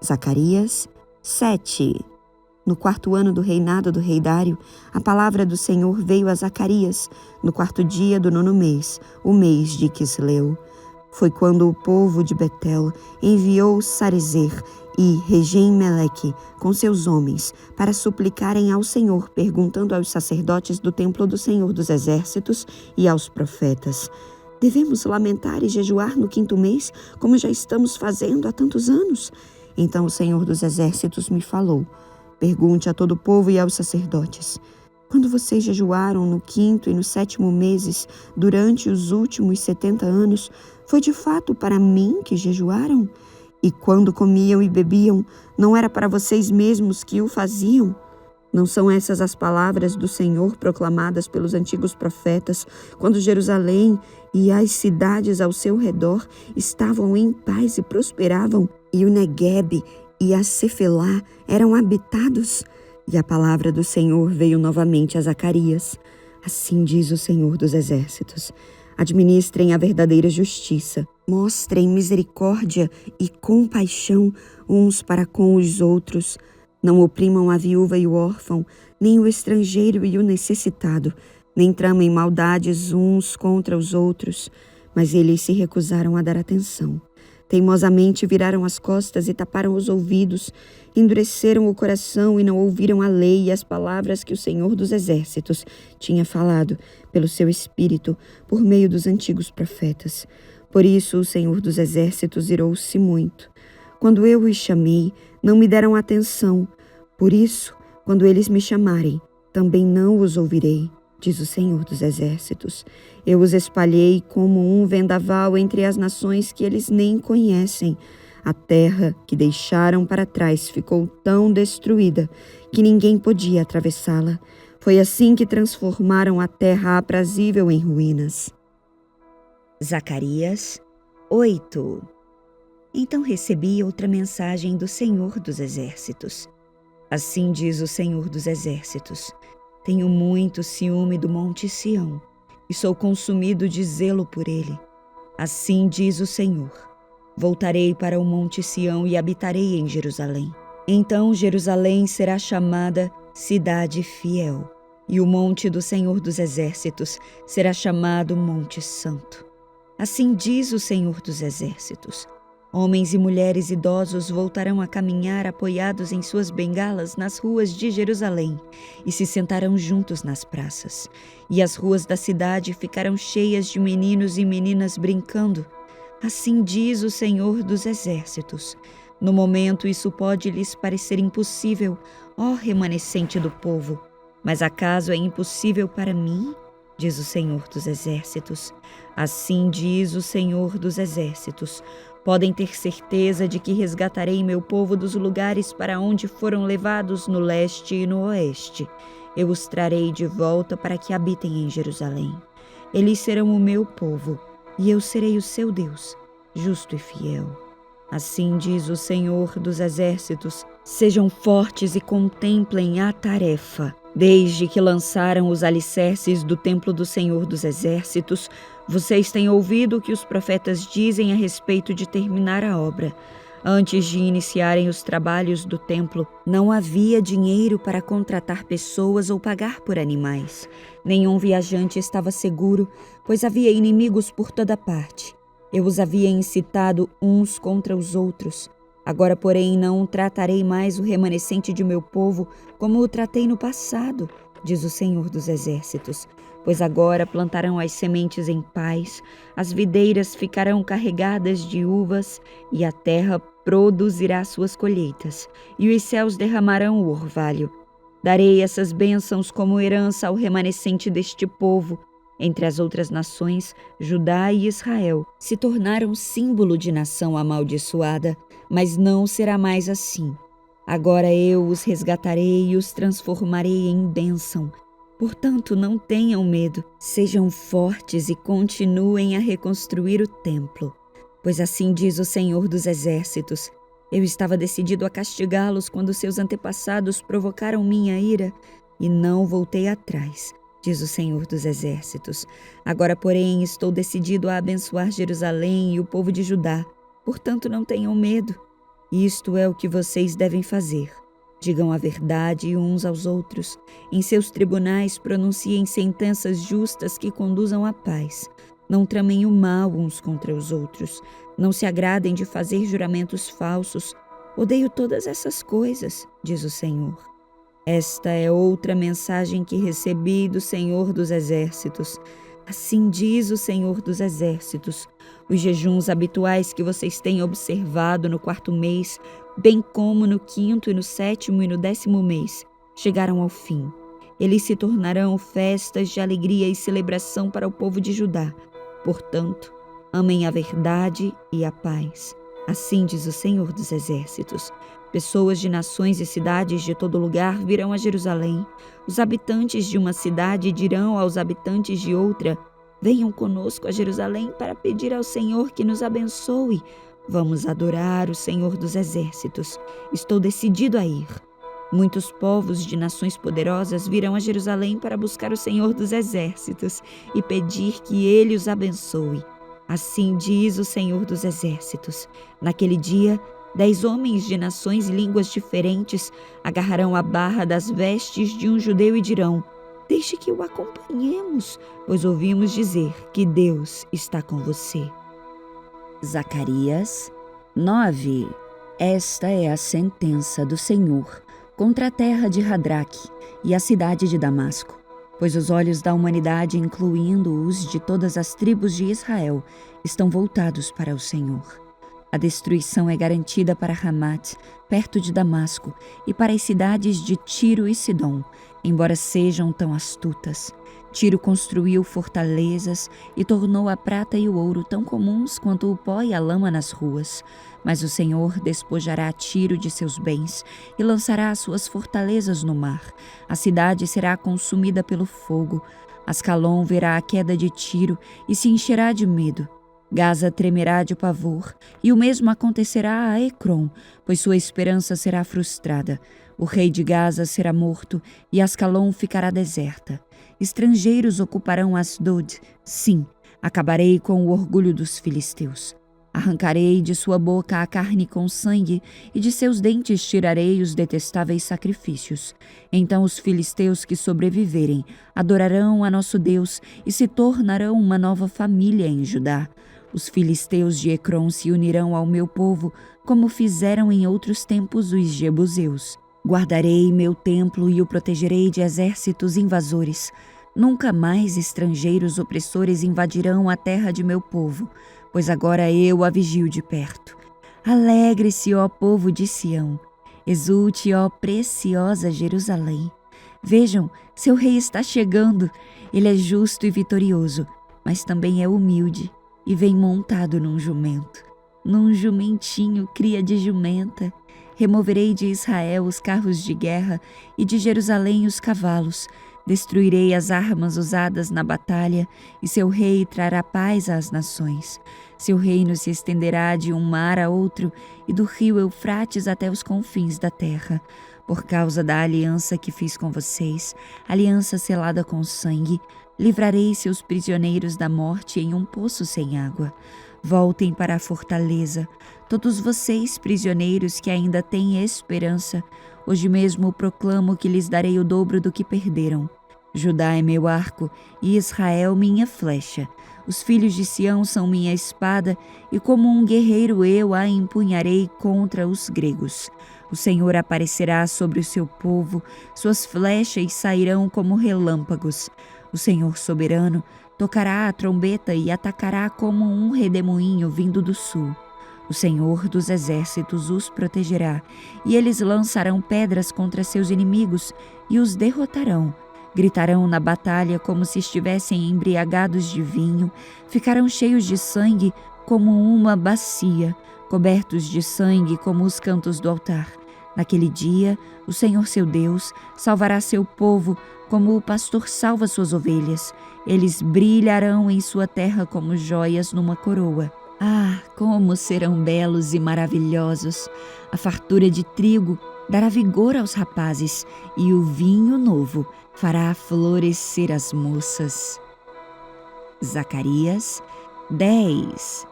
Zacarias 7. No 4º ano do reinado do rei Dário, a palavra do Senhor veio a Zacarias, no 4º dia do 9º mês, o mês de Quisleu. Foi quando o povo de Betel enviou Sarezer e Regem-Meleque com seus homens para suplicarem ao Senhor, perguntando aos sacerdotes do templo do Senhor dos Exércitos e aos profetas: devemos lamentar e jejuar no 5º mês, como já estamos fazendo há tantos anos? Então o Senhor dos Exércitos me falou: pergunte a todo o povo e aos sacerdotes: quando vocês jejuaram no 5º e no 7º meses, durante os últimos 70 anos, foi de fato para mim que jejuaram? E quando comiam e bebiam, não era para vocês mesmos que o faziam? Não são essas as palavras do Senhor proclamadas pelos antigos profetas, quando Jerusalém e as cidades ao seu redor estavam em paz e prosperavam, e o Neguebe e a Cefelá eram habitados? E a palavra do Senhor veio novamente a Zacarias: assim diz o Senhor dos Exércitos: administrem a verdadeira justiça, mostrem misericórdia e compaixão uns para com os outros. Não oprimam a viúva e o órfão, nem o estrangeiro e o necessitado, nem tramem maldades uns contra os outros. Mas eles se recusaram a dar atenção. Teimosamente viraram as costas e taparam os ouvidos, endureceram o coração e não ouviram a lei e as palavras que o Senhor dos Exércitos tinha falado pelo seu Espírito por meio dos antigos profetas. Por isso o Senhor dos Exércitos irou-se muito. Quando eu os chamei, não me deram atenção. Por isso, quando eles me chamarem, também não os ouvirei, diz o Senhor dos Exércitos. Eu os espalhei como um vendaval entre as nações que eles nem conhecem. A terra que deixaram para trás ficou tão destruída que ninguém podia atravessá-la. Foi assim que transformaram a terra aprazível em ruínas. Zacarias 8. Então recebi outra mensagem do Senhor dos Exércitos. Assim diz o Senhor dos Exércitos: tenho muito ciúme do Monte Sião e sou consumido de zelo por ele. Assim diz o Senhor: voltarei para o Monte Sião e habitarei em Jerusalém. Então Jerusalém será chamada Cidade Fiel, e o monte do Senhor dos Exércitos será chamado Monte Santo. Assim diz o Senhor dos Exércitos: homens e mulheres idosos voltarão a caminhar apoiados em suas bengalas nas ruas de Jerusalém e se sentarão juntos nas praças. E as ruas da cidade ficarão cheias de meninos e meninas brincando. Assim diz o Senhor dos Exércitos: no momento isso pode lhes parecer impossível, ó remanescente do povo. Mas acaso é impossível para mim? Diz o Senhor dos Exércitos. Assim diz o Senhor dos Exércitos: podem ter certeza de que resgatarei meu povo dos lugares para onde foram levados no leste e no oeste. Eu os trarei de volta para que habitem em Jerusalém. Eles serão o meu povo, e eu serei o seu Deus, justo e fiel. Assim diz o Senhor dos Exércitos: sejam fortes e contemplem a tarefa. Desde que lançaram os alicerces do templo do Senhor dos Exércitos, vocês têm ouvido o que os profetas dizem a respeito de terminar a obra. Antes de iniciarem os trabalhos do templo, não havia dinheiro para contratar pessoas ou pagar por animais. Nenhum viajante estava seguro, pois havia inimigos por toda parte. Eu os havia incitado uns contra os outros. Agora, porém, não tratarei mais o remanescente de meu povo como o tratei no passado, diz o Senhor dos Exércitos. Pois agora plantarão as sementes em paz, as videiras ficarão carregadas de uvas, e a terra produzirá suas colheitas, e os céus derramarão o orvalho. Darei essas bênçãos como herança ao remanescente deste povo. Entre as outras nações, Judá e Israel se tornaram símbolo de nação amaldiçoada, mas não será mais assim. Agora eu os resgatarei e os transformarei em bênção. Portanto, não tenham medo, sejam fortes e continuem a reconstruir o templo. Pois assim diz o Senhor dos Exércitos: eu estava decidido a castigá-los quando seus antepassados provocaram minha ira, e não voltei atrás, diz o Senhor dos Exércitos. Agora, porém, estou decidido a abençoar Jerusalém e o povo de Judá. Portanto, não tenham medo. Isto é o que vocês devem fazer. Digam a verdade uns aos outros. Em seus tribunais pronunciem sentenças justas que conduzam à paz. Não tramem o mal uns contra os outros. Não se agradem de fazer juramentos falsos. Odeio todas essas coisas, diz o Senhor. Esta é outra mensagem que recebi do Senhor dos Exércitos. Assim diz o Senhor dos Exércitos: os jejuns habituais que vocês têm observado no 4º mês, bem como no 5º e no 7º e no 10º mês, chegaram ao fim. Eles se tornarão festas de alegria e celebração para o povo de Judá. Portanto, amem a verdade e a paz. Assim diz o Senhor dos Exércitos. Pessoas de nações e cidades de todo lugar virão a Jerusalém. Os habitantes de uma cidade dirão aos habitantes de outra: venham conosco a Jerusalém para pedir ao Senhor que nos abençoe. Vamos adorar o Senhor dos Exércitos. Estou decidido a ir. Muitos povos de nações poderosas virão a Jerusalém para buscar o Senhor dos Exércitos e pedir que Ele os abençoe. Assim diz o Senhor dos Exércitos. Naquele dia, 10 homens de nações e línguas diferentes agarrarão a barra das vestes de um judeu e dirão: deixe que o acompanhemos, pois ouvimos dizer que Deus está com você. Zacarias 9. Esta é a sentença do Senhor contra a terra de Radraque e a cidade de Damasco. Pois os olhos da humanidade, incluindo os de todas as tribos de Israel, estão voltados para o Senhor. A destruição é garantida para Hamat, perto de Damasco, e para as cidades de Tiro e Sidom, embora sejam tão astutas. Tiro construiu fortalezas e tornou a prata e o ouro tão comuns quanto o pó e a lama nas ruas. Mas o Senhor despojará Tiro de seus bens e lançará as suas fortalezas no mar. A cidade será consumida pelo fogo. Ascalon verá a queda de Tiro e se encherá de medo. Gaza tremerá de pavor, e o mesmo acontecerá a Ecrom, pois sua esperança será frustrada. O rei de Gaza será morto, e Ascalon ficará deserta. Estrangeiros ocuparão Asdod. Sim, acabarei com o orgulho dos filisteus. Arrancarei de sua boca a carne com sangue, e de seus dentes tirarei os detestáveis sacrifícios. Então os filisteus que sobreviverem adorarão a nosso Deus e se tornarão uma nova família em Judá. Os filisteus de Ecrom se unirão ao meu povo, como fizeram em outros tempos os jebuseus. Guardarei meu templo e o protegerei de exércitos invasores. Nunca mais estrangeiros opressores invadirão a terra de meu povo, pois agora eu a vigio de perto. Alegre-se, ó povo de Sião. Exulte, ó preciosa Jerusalém. Vejam, seu rei está chegando. Ele é justo e vitorioso, mas também é humilde e vem montado num jumento. Num jumentinho, cria de jumenta. Removerei de Israel os carros de guerra e de Jerusalém os cavalos. Destruirei as armas usadas na batalha, e seu rei trará paz às nações. Seu reino se estenderá de um mar a outro e do rio Eufrates até os confins da terra. Por causa da aliança que fiz com vocês, aliança selada com sangue, livrarei seus prisioneiros da morte em um poço sem água. Voltem para a fortaleza, todos vocês prisioneiros que ainda têm esperança. Hoje mesmo proclamo que lhes darei o dobro do que perderam. Judá é meu arco e Israel minha flecha. Os filhos de Sião são minha espada, e como um guerreiro eu a empunharei contra os gregos. O Senhor aparecerá sobre o seu povo, suas flechas sairão como relâmpagos. O Senhor soberano tocará a trombeta e atacará como um redemoinho vindo do sul. O Senhor dos exércitos os protegerá, e eles lançarão pedras contra seus inimigos e os derrotarão. Gritarão na batalha como se estivessem embriagados de vinho, ficarão cheios de sangue como uma bacia, cobertos de sangue como os cantos do altar. Naquele dia, o Senhor seu Deus salvará seu povo como o pastor salva suas ovelhas. Eles brilharão em sua terra como joias numa coroa. Ah, como serão belos e maravilhosos! A fartura de trigo dará vigor aos rapazes, e o vinho novo fará florescer as moças. Zacarias 10.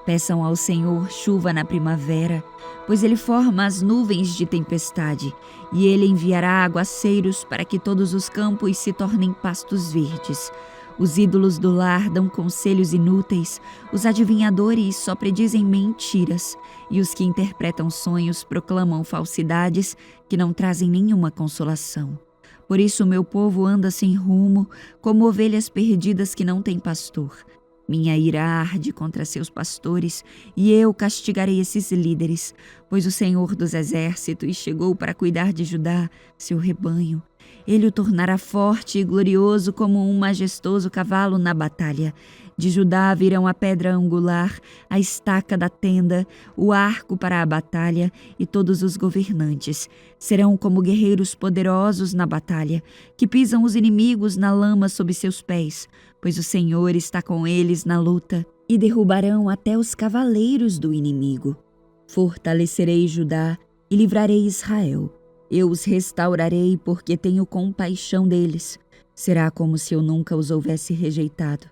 Peçam ao Senhor chuva na primavera, pois Ele forma as nuvens de tempestade, e Ele enviará aguaceiros para que todos os campos se tornem pastos verdes. Os ídolos do lar dão conselhos inúteis, os adivinhadores só predizem mentiras, e os que interpretam sonhos proclamam falsidades que não trazem nenhuma consolação. Por isso o meu povo anda sem rumo, como ovelhas perdidas que não têm pastor. Minha ira arde contra seus pastores, e eu castigarei esses líderes, pois o Senhor dos Exércitos chegou para cuidar de Judá, seu rebanho. Ele o tornará forte e glorioso como um majestoso cavalo na batalha. De Judá virão a pedra angular, a estaca da tenda, o arco para a batalha, e todos os governantes serão como guerreiros poderosos na batalha, que pisam os inimigos na lama sob seus pés, pois o Senhor está com eles na luta, e derrubarão até os cavaleiros do inimigo. Fortalecerei Judá e livrarei Israel. Eu os restaurarei porque tenho compaixão deles. Será como se eu nunca os houvesse rejeitado,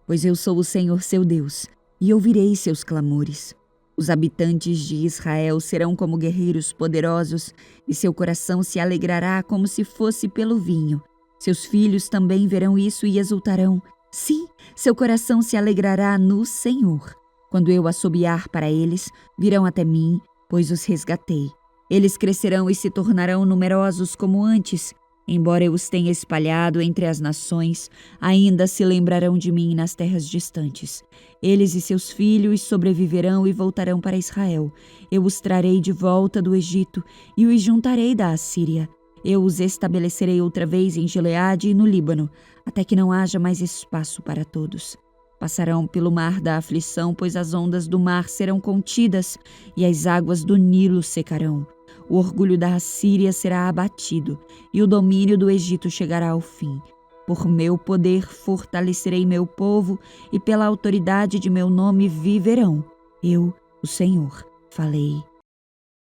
pois eu sou o Senhor seu Deus, e ouvirei seus clamores. Os habitantes de Israel serão como guerreiros poderosos, e seu coração se alegrará como se fosse pelo vinho. Seus filhos também verão isso e exultarão. Sim, seu coração se alegrará no Senhor. Quando eu assobiar para eles, virão até mim, pois os resgatei. Eles crescerão e se tornarão numerosos como antes. Embora eu os tenha espalhado entre as nações, ainda se lembrarão de mim nas terras distantes. Eles e seus filhos sobreviverão e voltarão para Israel. Eu os trarei de volta do Egito e os juntarei da Assíria. Eu os estabelecerei outra vez em Gileade e no Líbano, até que não haja mais espaço para todos. Passarão pelo mar da aflição, pois as ondas do mar serão contidas e as águas do Nilo secarão. O orgulho da Assíria será abatido e o domínio do Egito chegará ao fim. Por meu poder fortalecerei meu povo e pela autoridade de meu nome viverão. Eu, o Senhor, falei.